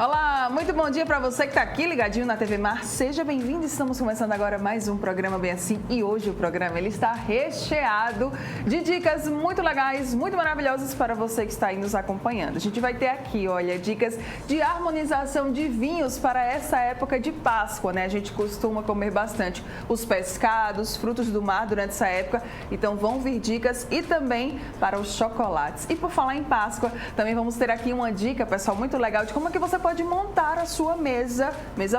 Olá, muito bom dia para você que está aqui ligadinho na TV Mar. Seja bem-vindo. Estamos começando agora mais um programa Bem Assim e hoje o programa ele está recheado de dicas muito legais, muito maravilhosas para você que está aí nos acompanhando. A gente vai ter aqui, olha, dicas de harmonização de vinhos para essa época de Páscoa, né? A gente costuma comer bastante os pescados, frutos do mar durante essa época, então vão vir dicas e também para os chocolates. E por falar em Páscoa, também vamos ter aqui uma dica, pessoal, muito legal de como é que você pode montar a sua mesa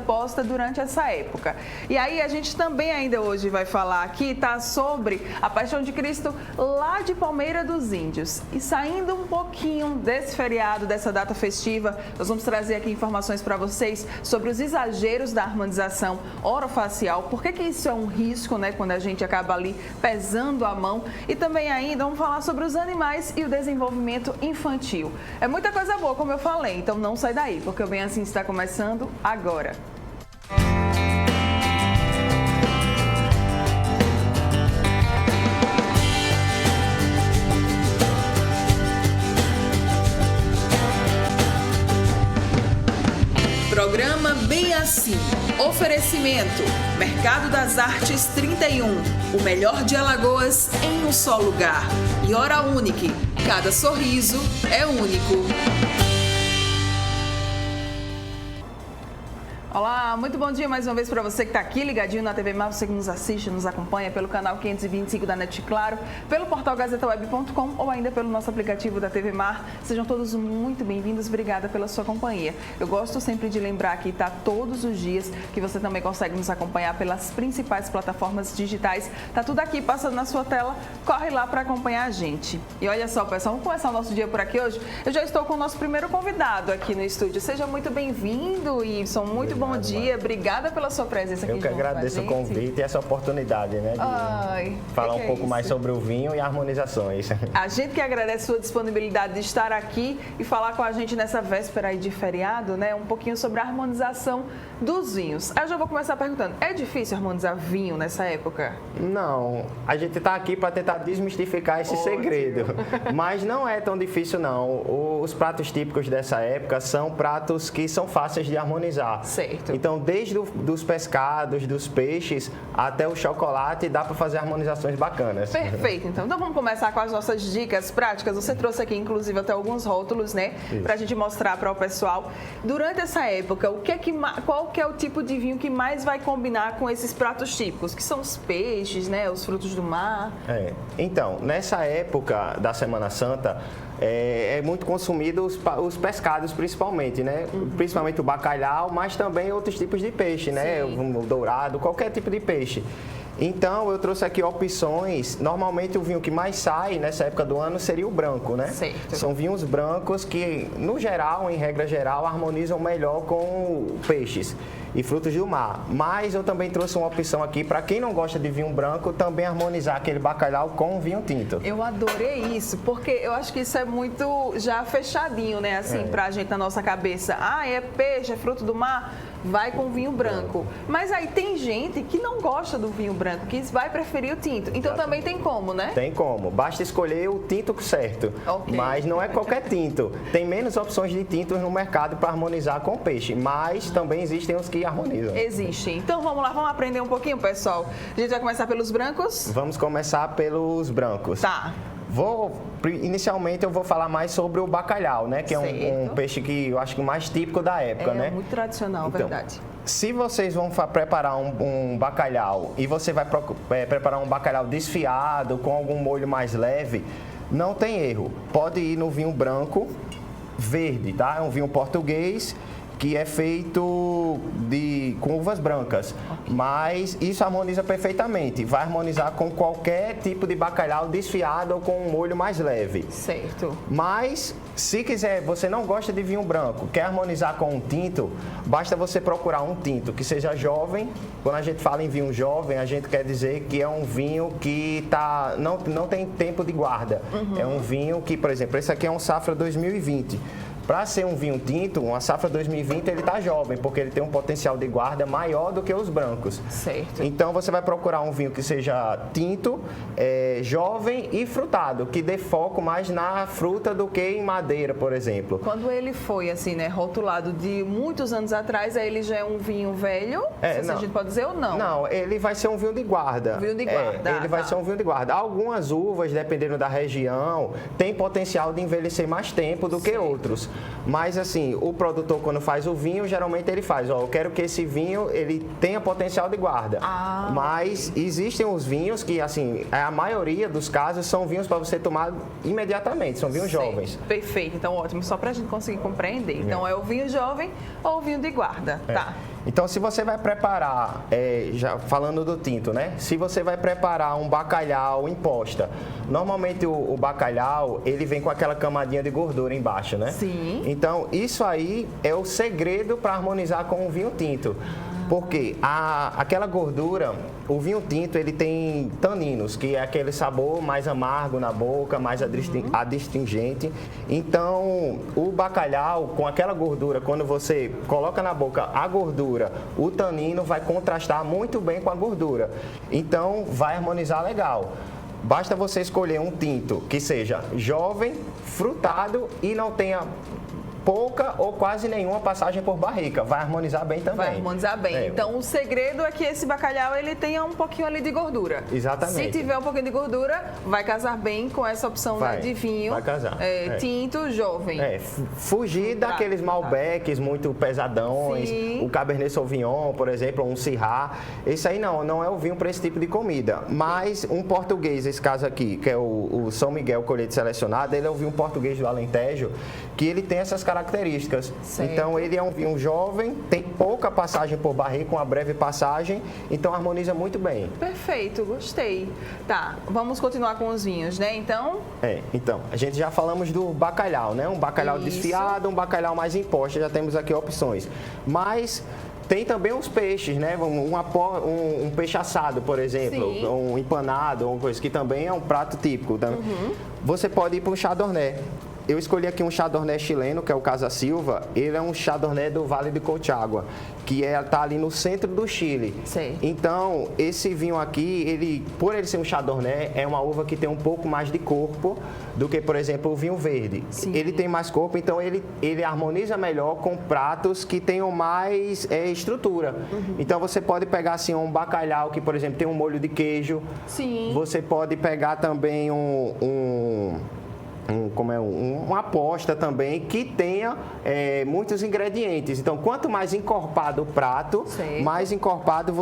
posta durante essa época. E aí a gente também ainda hoje vai falar aqui, tá, sobre a Paixão de Cristo lá de Palmeira dos Índios. E saindo um pouquinho desse feriado, dessa data festiva, nós vamos trazer aqui informações para vocês sobre os exageros da harmonização orofacial, por que isso é um risco, né, quando a gente acaba ali pesando a mão, e também ainda vamos falar sobre os animais e o desenvolvimento infantil. É muita coisa boa, como eu falei, então não sai daí, porque o Bem Assim está começando agora. Programa Bem Assim. Oferecimento: Mercado das Artes 31. O melhor de Alagoas em um só lugar. E Hora Única. Cada sorriso é único. Olá, muito bom dia mais uma vez para você que está aqui ligadinho na TV Mar, você que nos assiste, nos acompanha pelo canal 525 da NET Claro, pelo portal gazetaweb.com ou ainda pelo nosso aplicativo da TV Mar. Sejam todos muito bem-vindos, obrigada pela sua companhia. Eu gosto sempre de lembrar que está todos os dias, que você também consegue nos acompanhar pelas principais plataformas digitais. Tá tudo aqui passando na sua tela, corre lá para acompanhar a gente. E olha só, pessoal, vamos começar o nosso dia por aqui hoje. Eu já estou com o nosso primeiro convidado aqui no estúdio. Seja muito bem-vindo, Ibson, muito bom dia, obrigada pela sua presença aqui. Eu que agradeço o convite e essa oportunidade, né, de falar um pouco mais sobre o vinho e harmonizações. A gente que agradece a sua disponibilidade de estar aqui e falar com a gente nessa véspera aí de feriado, né, um pouquinho sobre a harmonização dos vinhos. Eu já vou começar perguntando, é difícil harmonizar vinho nessa época? Não, a gente está aqui para tentar desmistificar esse segredo, mas não é tão difícil não. Os pratos típicos dessa época são pratos que são fáceis de harmonizar. Certo. Então, desde dos pescados, dos peixes, até o chocolate, dá para fazer harmonizações bacanas. Perfeito. Então vamos começar com as nossas dicas práticas. Você trouxe aqui, inclusive, até alguns rótulos, né? Para a gente mostrar para o pessoal. Durante essa época, qual que é o tipo de vinho que mais vai combinar com esses pratos típicos? Que são os peixes, né? Os frutos do mar. Então, nessa época da Semana Santa, é muito consumido os pescados principalmente, né? Principalmente o bacalhau, mas também outros tipos de peixe, né? O dourado, qualquer tipo de peixe. Então, eu trouxe aqui opções. Normalmente, o vinho que mais sai nessa época do ano seria o branco, né? Certo. São vinhos brancos que, no geral, em regra geral, harmonizam melhor com peixes e frutos do mar. Mas eu também trouxe uma opção aqui para quem não gosta de vinho branco, também harmonizar aquele bacalhau com vinho tinto. Eu adorei isso, porque eu acho que isso é muito já fechadinho, né? Assim, pra gente na nossa cabeça. Ah, é peixe, é fruto do mar, vai com vinho branco. Mas aí tem gente que não gosta do vinho branco, que vai preferir o tinto. Então também tem como, né? Tem como. Basta escolher o tinto certo. Okay. Mas não é qualquer tinto. Tem menos opções de tintos no mercado para harmonizar com peixe, mas também existem os que harmonizam. Existem. Então vamos lá, vamos aprender um pouquinho, pessoal. A gente vai começar pelos brancos? Vamos começar pelos brancos. Tá. Inicialmente eu vou falar mais sobre o bacalhau, né? Que é um peixe que eu acho que o mais típico da época, né? É muito tradicional, então, verdade. Se vocês vão preparar um bacalhau e você vai preparar um bacalhau desfiado, com algum molho mais leve, não tem erro. Pode ir no vinho branco, verde, tá? É um vinho português que é feito com uvas brancas, mas isso harmoniza perfeitamente. Vai harmonizar com qualquer tipo de bacalhau desfiado ou com um molho mais leve. Certo. Mas, se quiser, você não gosta de vinho branco, quer harmonizar com um tinto, basta você procurar um tinto que seja jovem. Quando a gente fala em vinho jovem, a gente quer dizer que é um vinho que não tem tempo de guarda. É um vinho que, por exemplo, esse aqui é um Safra 2020. para ser um vinho tinto, uma safra 2020 ele está jovem, porque ele tem um potencial de guarda maior do que os brancos. Certo. Então você vai procurar um vinho que seja tinto, jovem e frutado, que dê foco mais na fruta do que em madeira, por exemplo. Quando ele foi assim, né, rotulado de muitos anos atrás, aí ele já é um vinho velho? Se a gente pode dizer ou não? Não, ele vai ser um vinho de guarda. Vinho de guarda. Ele vai ser um vinho de guarda. Algumas uvas, dependendo da região, tem potencial de envelhecer mais tempo do que outros. Mas assim, o produtor quando faz o vinho, geralmente ele faz, eu quero que esse vinho ele tenha potencial de guarda. Mas existem os vinhos que, assim, a maioria dos casos são vinhos para você tomar imediatamente, são vinhos jovens. Perfeito, então ótimo, só para a gente conseguir compreender. Então é o vinho jovem ou o vinho de guarda, tá? Então, se você vai preparar, já falando do tinto, né? Se você vai preparar um bacalhau em posta, normalmente o bacalhau, ele vem com aquela camadinha de gordura embaixo, né? Sim. Então, isso aí é o segredo para harmonizar com o vinho tinto. Porque aquela gordura, o vinho tinto, ele tem taninos, que é aquele sabor mais amargo na boca, mais adstringente. Então, o bacalhau, com aquela gordura, quando você coloca na boca a gordura, o tanino vai contrastar muito bem com a gordura. Então, vai harmonizar legal. Basta você escolher um tinto que seja jovem, frutado e não tenha pouca ou quase nenhuma passagem por barrica. Vai harmonizar bem também. Vai harmonizar bem. Então, o segredo é que esse bacalhau ele tenha um pouquinho ali de gordura. Exatamente. Se tiver um pouquinho de gordura, vai casar bem com essa opção de vinho. Vai casar. Tinto, jovem. Fugir daqueles Malbecs muito pesadões. Sim. O Cabernet Sauvignon, por exemplo, um Syrah. Esse aí não é o vinho para esse tipo de comida. Mas um português, esse caso aqui, que é o São Miguel Colheita Selecionada, ele é o vinho português do Alentejo, que ele tem essas características. Certo. Então, ele é um vinho jovem, tem pouca passagem por barrica, uma breve passagem, então harmoniza muito bem. Perfeito, gostei. Tá, vamos continuar com os vinhos, né? Então, a gente já falamos do bacalhau, né? Um bacalhau desfiado, um bacalhau mais em posta, já temos aqui opções. Mas tem também os peixes, né? Um peixe assado, por exemplo, um empanado, uma coisa que também é um prato típico. Você pode ir para um chardonnay. Eu escolhi aqui um chardonnay chileno, que é o Casa Silva. Ele é um chardonnay do Vale de Colchagua, que está ali no centro do Chile. Sei. Então, esse vinho aqui, por ele ser um chardonnay, é uma uva que tem um pouco mais de corpo do que, por exemplo, o vinho verde. Sim. Ele tem mais corpo, então ele harmoniza melhor com pratos que tenham mais estrutura. Então, você pode pegar assim um bacalhau que, por exemplo, tem um molho de queijo. Sim. Você pode pegar também uma aposta também que tenha muitos ingredientes. Então, quanto mais encorpado o prato, mais encorpado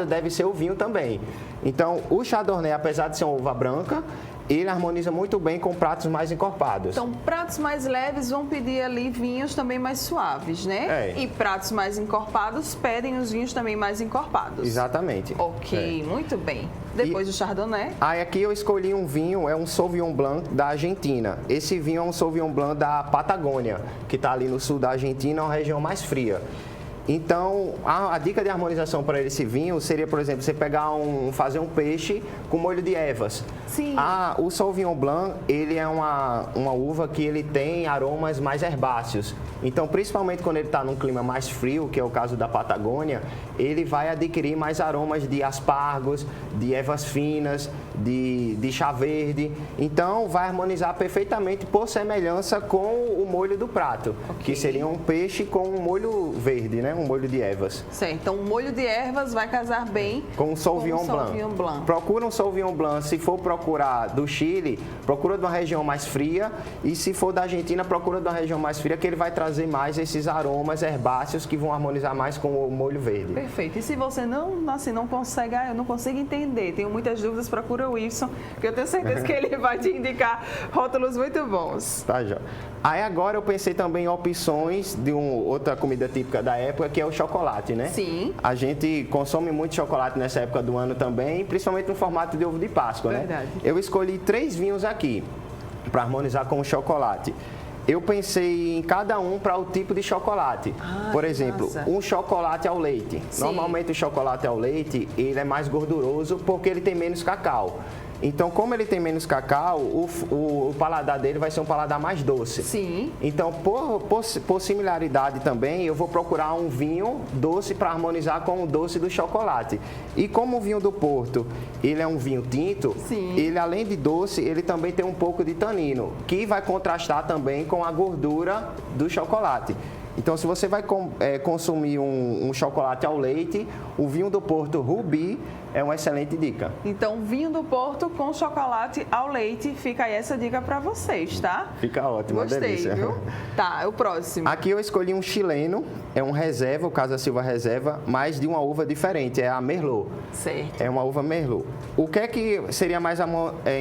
deve ser o vinho também. Então, o chardonnay, apesar de ser uma uva branca, ele harmoniza muito bem com pratos mais encorpados. Então, pratos mais leves vão pedir ali vinhos também mais suaves, né? E pratos mais encorpados pedem os vinhos também mais encorpados. Exatamente. Ok, muito bem. Depois do chardonnay. Aí aqui eu escolhi um vinho, é um Sauvignon Blanc da Argentina. Esse vinho é um Sauvignon Blanc da Patagônia, que está ali no sul da Argentina, é uma região mais fria. Então, a dica de harmonização para esse vinho seria, por exemplo, você fazer um peixe com molho de ervas. Sim. O Sauvignon Blanc, ele é uma uva que ele tem aromas mais herbáceos. Então, principalmente quando ele está num clima mais frio, que é o caso da Patagônia, ele vai adquirir mais aromas de aspargos, de ervas finas, de chá verde. Então, vai harmonizar perfeitamente por semelhança com o molho do prato, que seria um peixe com um molho verde, né? Um molho de ervas. Certo, então o molho de ervas vai casar bem com o Sauvignon Blanc. Procura um Sauvignon Blanc, se for procurar do Chile, procura de uma região mais fria, e se for da Argentina, procura de uma região mais fria, que ele vai trazer mais esses aromas herbáceos que vão harmonizar mais com o molho verde. Perfeito. E se você não consegue, eu não consigo entender, tenho muitas dúvidas, procura o Wilson, que eu tenho certeza que ele vai te indicar rótulos muito bons. Tá, já. Aí agora eu pensei também em opções de outra comida típica da época, que é o chocolate, né? Sim. A gente consome muito chocolate nessa época do ano também, principalmente no formato de ovo de Páscoa, né? Verdade. Eu escolhi 3 vinhos aqui para harmonizar com o chocolate. Eu pensei em cada um para o tipo de chocolate. Por exemplo, um chocolate ao leite. Sim. Normalmente o chocolate ao leite, ele é mais gorduroso porque ele tem menos cacau. Então, como ele tem menos cacau, o paladar dele vai ser um paladar mais doce. Sim. Então, por similaridade também, eu vou procurar um vinho doce para harmonizar com o doce do chocolate. E como o vinho do Porto, ele é um vinho tinto, Sim. ele além de doce, ele também tem um pouco de tanino, que vai contrastar também com a gordura do chocolate. Então, se você vai consumir um chocolate ao leite, o vinho do Porto Rubi é uma excelente dica. Então, vinho do Porto com chocolate ao leite, fica aí essa dica para vocês, tá? Fica ótimo, Gostei, delícia. Viu? Tá, é o próximo. Aqui eu escolhi um chileno, é um reserva, o Casa Silva Reserva, mas de uma uva diferente, é a Merlot. Certo. É uma uva Merlot. O que é que seria mais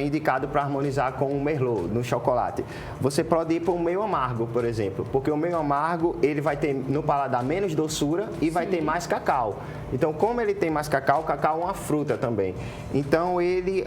indicado para harmonizar com o Merlot no chocolate? Você pode ir para um meio amargo, por exemplo, porque o meio amargo ele vai ter no paladar menos doçura e vai ter mais cacau. Então, como ele tem mais cacau, o cacau é uma fruta também. Então,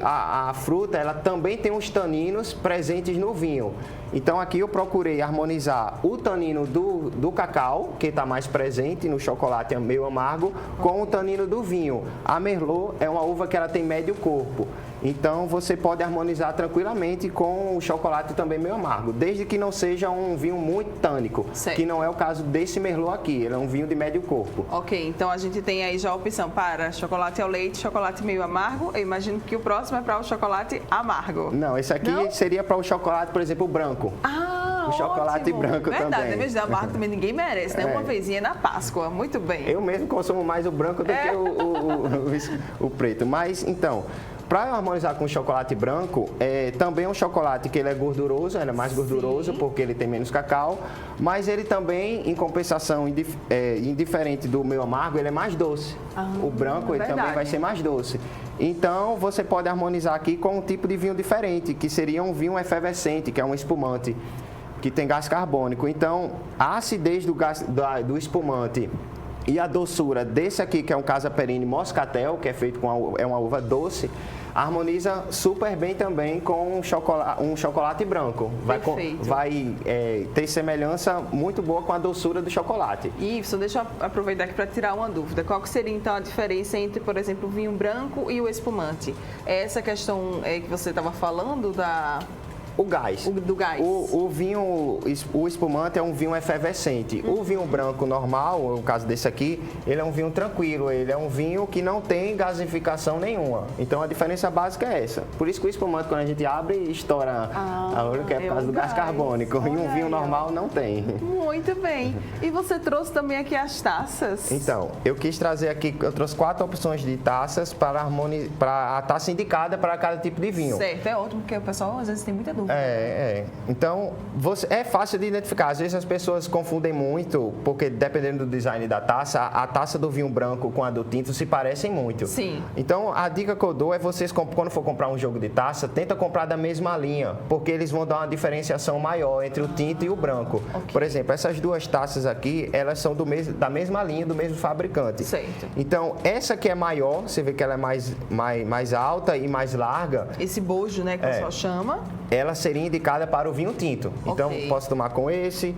a fruta ela também tem os taninos presentes no vinho. Então, aqui eu procurei harmonizar o tanino do cacau, que está mais presente no chocolate meio amargo, com o tanino do vinho. A Merlot é uma uva que ela tem médio corpo. Então, você pode harmonizar tranquilamente com o chocolate também meio amargo, desde que não seja um vinho muito tânico, certo. Que não é o caso desse Merlot aqui, ele é um vinho de médio corpo. Ok, então a gente tem aí já a opção para chocolate ao leite, chocolate meio amargo. Eu imagino que o próximo é para o chocolate amargo. Não, esse aqui seria para o chocolate, por exemplo, o branco. Ah, o chocolate ótimo. branco Verdade, também. Verdade, mesmo amargo também ninguém merece, né? Uma vezinha na Páscoa, muito bem. Eu mesmo consumo mais o branco do que o preto, mas então... Para harmonizar com o chocolate branco, também é um chocolate que ele é gorduroso, ele é mais gorduroso porque ele tem menos cacau, mas ele também, em compensação, indiferente do meio amargo, ele é mais doce. O branco ele também vai ser mais doce. Então, você pode harmonizar aqui com um tipo de vinho diferente, que seria um vinho efervescente, que é um espumante, que tem gás carbônico. Então, a acidez do espumante e a doçura desse aqui, que é um Casa Perini Moscatel, que é feito com uma uva doce, harmoniza super bem também com um chocolate branco. Vai ter semelhança muito boa com a doçura do chocolate. Isso, deixa eu aproveitar aqui para tirar uma dúvida. Qual que seria então a diferença entre, por exemplo, o vinho branco e o espumante? É essa questão que você estava falando da... O gás. Do gás. O espumante é um vinho efervescente. O vinho branco normal, no caso desse aqui, ele é um vinho tranquilo. Ele é um vinho que não tem gasificação nenhuma. Então, a diferença básica é essa. Por isso que o espumante, quando a gente abre, estoura a olho, que é por causa do gás carbônico. E um vinho normal não tem. Muito bem. E você trouxe também aqui as taças? Então, eu quis trazer aqui, eu trouxe 4 opções de taças para a taça indicada para cada tipo de vinho. Certo, é ótimo, porque o pessoal às vezes tem muita dúvida. Então, é fácil de identificar. Às vezes as pessoas confundem muito, porque dependendo do design da taça, a taça do vinho branco com a do tinto se parecem muito. Sim. Então, a dica que eu dou é vocês, quando for comprar um jogo de taça, tenta comprar da mesma linha, porque eles vão dar uma diferenciação maior entre o tinto e o branco. Okay. Por exemplo, essas duas taças aqui, elas são da mesma linha, do mesmo fabricante. Certo. Então, essa que é maior, você vê que ela é mais alta e mais larga. Esse bojo, né, que o pessoal chama. Ela seria indicada para o vinho tinto. Então, posso tomar com esse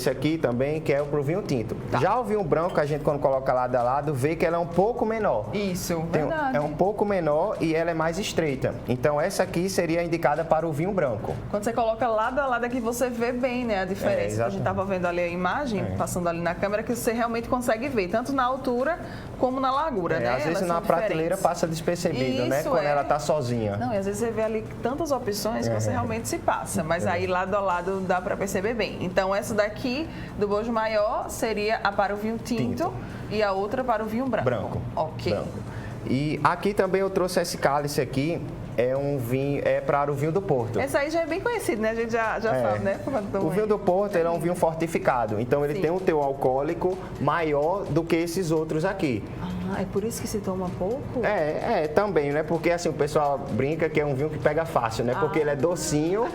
aqui também, que é para o vinho tinto. Tá. Já o vinho branco, a gente quando coloca lado a lado, vê que ela é um pouco menor. Isso, verdade. É um pouco menor e ela é mais estreita. Então, essa aqui seria indicada para o vinho branco. Quando você coloca lado a lado aqui, você vê bem, né, a diferença. A gente estava vendo ali a imagem, passando ali na câmera, que você realmente consegue ver, tanto na altura como na largura, né? Às vezes elas na prateleira passa despercebido, né? Quando ela está sozinha. Não, e às vezes você vê ali tantas opções que você realmente se passa, mas aí lado a lado dá para perceber bem. Então, essa daqui do bojo maior seria a para o vinho tinto e a outra para o vinho branco. Ok. Branco. E aqui também eu trouxe esse cálice aqui, é um vinho, para o vinho do Porto. Esse aí já é bem conhecido, né? A gente já fala, né? O vinho do Porto, ele é um vinho fortificado, então ele tem um teor alcoólico maior do que esses outros aqui. É por isso que se toma pouco? Também, né? Porque assim, o pessoal brinca que é um vinho que pega fácil, né? Porque ele é docinho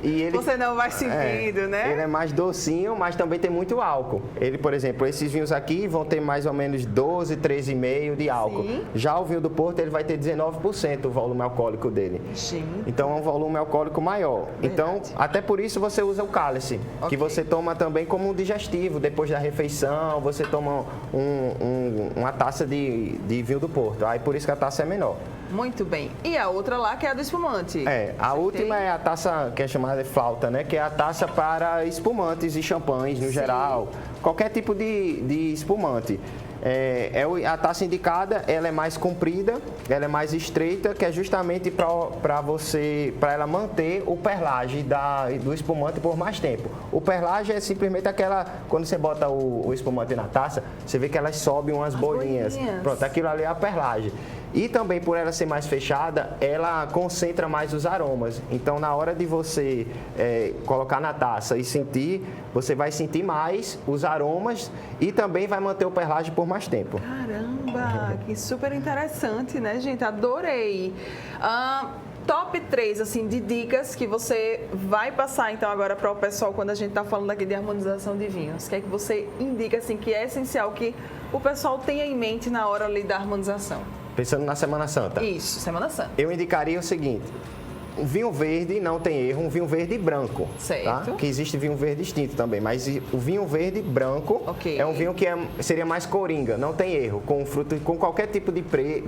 e ele... Você não vai sentindo, né? Ele é mais docinho, mas também tem muito álcool. Ele, por exemplo, esses vinhos aqui vão ter mais ou menos 12, 13,5 de álcool. Sim. Já o vinho do Porto, ele vai ter 19% o volume alcoólico dele. Gente. Então, é um volume alcoólico maior. Verdade. Então, até por isso você usa o cálice, que você toma também como um digestivo. Depois da refeição, você toma uma taça de vinho do Porto. Aí, por isso que a taça é menor. Muito bem. E a outra lá, que é a do espumante? A última é a taça que é chamada de flauta, né? Que é a taça para espumantes e champanhes no geral. Qualquer tipo de espumante. A taça indicada, ela é mais comprida, ela é mais estreita, que é justamente para ela manter o perlage do espumante por mais tempo. O perlage é simplesmente aquela, quando você bota o espumante na taça, você vê que elas sobem umas bolinhas. Pronto, aquilo ali é a perlage. E também por ela ser mais fechada, ela concentra mais os aromas. Então, na hora de você colocar na taça e sentir, você vai sentir mais os aromas e também vai manter o perlage por mais tempo. Caramba, que super interessante, né, gente? Adorei. Top 3, assim, de dicas que você vai passar, então, agora para o pessoal quando a gente está falando aqui de harmonização de vinhos. O que é que você indica, assim, que é essencial que o pessoal tenha em mente na hora ali da harmonização? Pensando na Semana Santa. Isso, Semana Santa. Eu indicaria o seguinte: um vinho verde, não tem erro, um vinho verde branco. Certo. Tá? Que existe vinho verde distinto também, mas o vinho verde branco é um vinho que seria mais coringa, não tem erro, com qualquer tipo de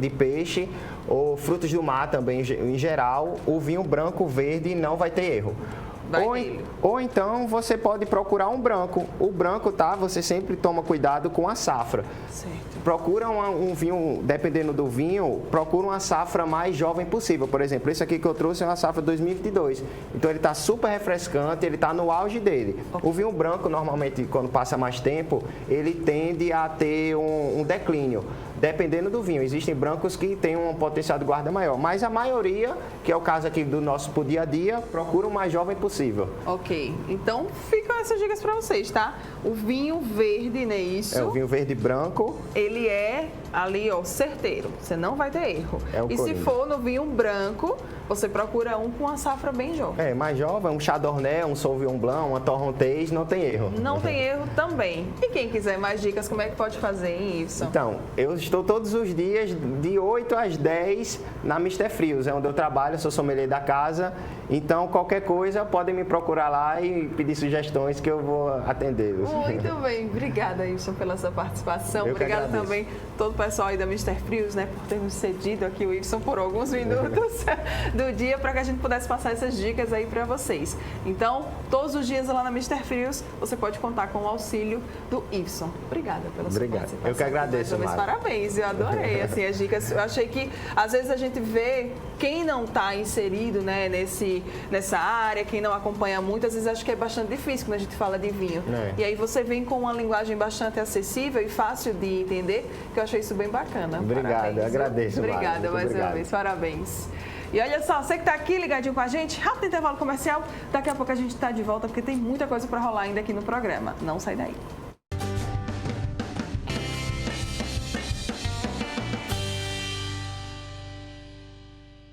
peixe ou frutos do mar também, em geral, o vinho branco verde não vai ter erro. Ou então você pode procurar um branco. O branco, tá? Você sempre toma cuidado com a safra. Certo. Procura um vinho, dependendo do vinho, procura uma safra mais jovem possível. Por exemplo, esse aqui que eu trouxe é uma safra 2022. Então ele está super refrescante, ele está no auge dele. O vinho branco, normalmente, quando passa mais tempo, ele tende a ter um declínio. Dependendo do vinho, existem brancos que têm um potencial de guarda maior, mas a maioria, que é o caso aqui do nosso pro dia a dia, procura o mais jovem possível. Ok, então ficam essas dicas para vocês, tá? O vinho verde, né, isso? O vinho verde branco. Ele é ali, ó, certeiro, você não vai ter erro. E se for no vinho branco, você procura um com uma safra bem jovem. Mais jovem, um Chardonnay, um Sauvignon Blanc, uma Torrontés, não tem erro. Não tem erro também. E quem quiser mais dicas, como é que pode fazer isso? Então, eu estou todos os dias, de 8 às 10, na Mr. Frios, é onde eu trabalho, sou sommelier da casa. Então, qualquer coisa, podem me procurar lá e pedir sugestões que eu vou atendê-los. Muito bem, obrigada, Wilson, pela sua participação. Obrigada também todo o pessoal aí da Mr. Frios, né, por ter nos cedido aqui o Wilson por alguns minutos do dia para que a gente pudesse passar essas dicas aí para vocês. Então, todos os dias lá na Mr. Frios, você pode contar com o auxílio do Wilson. Obrigada pela sua participação. Eu que agradeço, Mara. Parabéns, eu adorei assim, as dicas. Eu achei que, às vezes, a gente vê quem não está inserido, né, nessa área, quem não acompanha muito, às vezes acho que é bastante difícil quando a gente fala de vinho. E aí você vem com uma linguagem bastante acessível e fácil de entender, que eu achei isso bem bacana. Obrigado, eu agradeço. Obrigada mais uma vez, parabéns. E olha só, você que está aqui ligadinho com a gente, rápido intervalo comercial, daqui a pouco a gente está de volta, porque tem muita coisa para rolar ainda aqui no programa. Não sai daí.